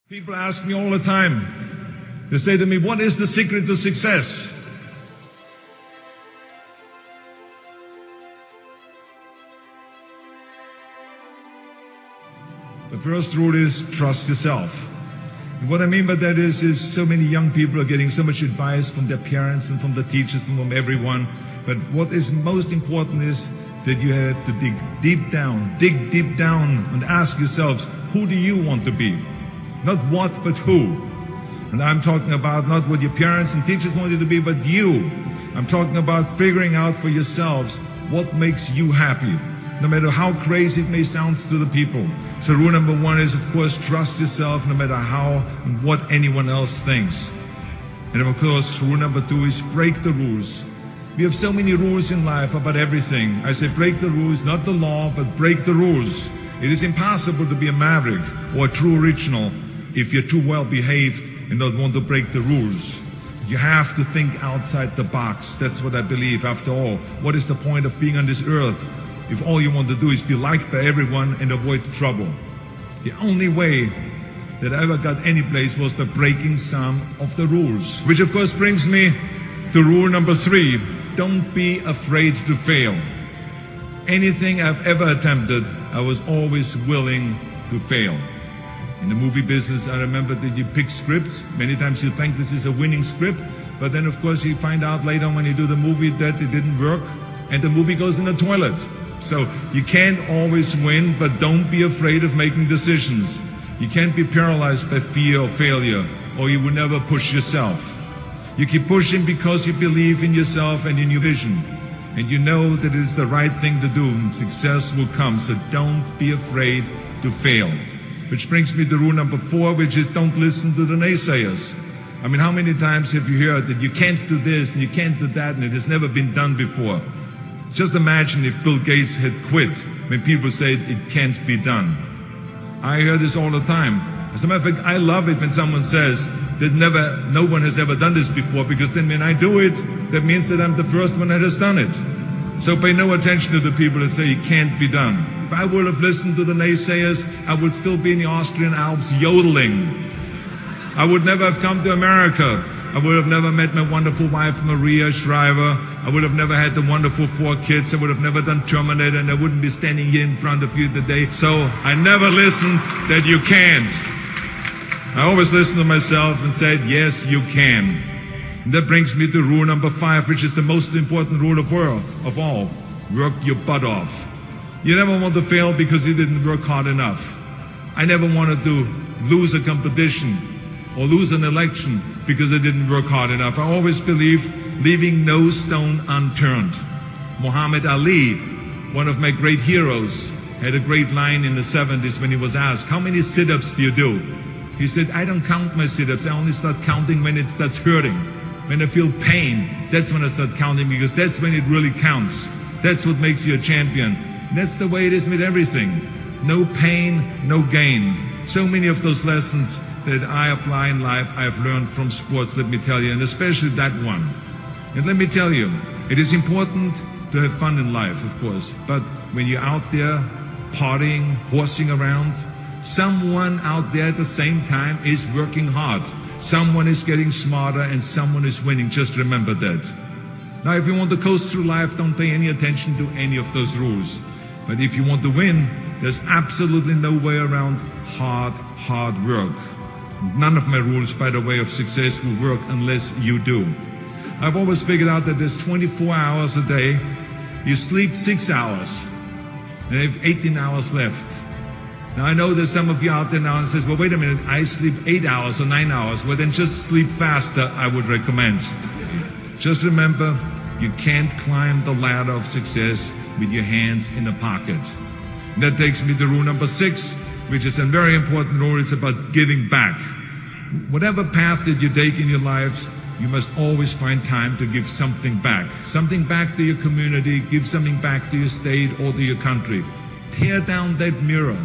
People ask me all the time, they say to me, what is the secret to success? The first rule is trust yourself. And what I mean by that is so many young people are getting so much advice from their parents and from the teachers and from everyone. But what is most important is that you have to dig deep down and ask yourselves, who do you want to be? Not what, but who. And I'm talking about not what your parents and teachers want you to be, but you. I'm talking about figuring out for yourselves what makes you happy, no matter how crazy it may sound to the people. So rule number one is, of course, trust yourself no matter how and what anyone else thinks. And of course, rule number two is break the rules. We have so many rules in life about everything. I say break the rules, not the law, but break the rules. It is impossible to be a maverick or a true original if you're too well behaved and don't want to break the rules. You have to think outside the box. That's what I believe. After all, what is the point of being on this earth if all you want to do is be liked by everyone and avoid trouble? The only way that I ever got any place was by breaking some of the rules. Which of course brings me to rule number three. Don't be afraid to fail. Anything I've ever attempted, I was always willing to fail. In the movie business, I remember that you pick scripts. Many times you think this is a winning script, but then of course you find out later when you do the movie that it didn't work, and the movie goes in the toilet. So you can't always win, but don't be afraid of making decisions. You can't be paralyzed by fear or failure, or you will never push yourself. You keep pushing because you believe in yourself and in your vision, and you know that it is the right thing to do, and success will come. So don't be afraid to fail. Which brings me to rule number four, which is don't listen to the naysayers. I mean, how many times have you heard that you can't do this and you can't do that and it has never been done before? Just imagine if Bill Gates had quit when people said it can't be done. I hear this all the time. As a matter of fact, I love it when someone says that no one has ever done this before, because then when I do it, that means that I'm the first one that has done it. So pay no attention to the people that say it can't be done. If I would have listened to the naysayers, I would still be in the Austrian Alps yodeling. I would never have come to America. I would have never met my wonderful wife, Maria Shriver. I would have never had the wonderful 4 kids. I would have never done Terminator, and I wouldn't be standing here in front of you today. So I never listened that you can't. I always listened to myself and said, yes, you can. And that brings me to rule number 5, which is the most important rule of all. Work your butt off. You never want to fail because you didn't work hard enough. I never wanted to lose a competition or lose an election because I didn't work hard enough. I always believed leaving no stone unturned. Muhammad Ali, one of my great heroes, had a great line in the 70s when he was asked, how many sit-ups do you do? He said, I don't count my sit-ups. I only start counting when it starts hurting. When I feel pain, that's when I start counting, because that's when it really counts. That's what makes you a champion. That's the way it is with everything. No pain, no gain. So many of those lessons that I apply in life, I have learned from sports, let me tell you, and especially that one. And let me tell you, it is important to have fun in life, of course, but when you're out there partying, horsing around, someone out there at the same time is working hard. Someone is getting smarter and someone is winning. Just remember that. Now, if you want to coast through life, don't pay any attention to any of those rules. But if you want to win, there's absolutely no way around hard work. None of my rules, by the way, of success will work unless you do. I've always figured out that there's 24 hours a day. You sleep 6 hours, and you have 18 hours left. Now, I know there's some of you out there now and says, well, wait a minute, I sleep 8 hours or 9 hours. Well, then just sleep faster, I would recommend. Just remember, you can't climb the ladder of success with your hands in a pocket. And that takes me to rule number 6, which is a very important rule. It's about giving back. Whatever path that you take in your lives, you must always find time to give something back. Something back to your community, give something back to your state or to your country. Tear down that mirror.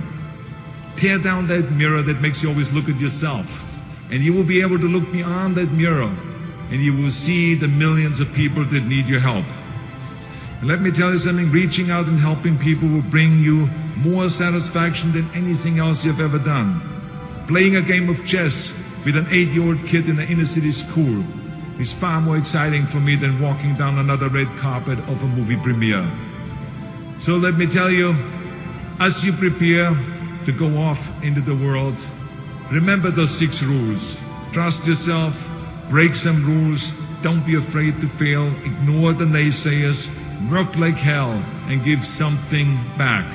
Tear down that mirror that makes you always look at yourself. And you will be able to look beyond that mirror, and you will see the millions of people that need your help. And let me tell you something, reaching out and helping people will bring you more satisfaction than anything else you've ever done. Playing a game of chess with an 8-year-old kid in an inner city school is far more exciting for me than walking down another red carpet of a movie premiere. So let me tell you, as you prepare to go off into the world, remember those 6 rules. Trust yourself, break some rules, don't be afraid to fail, ignore the naysayers, work like hell, and give something back.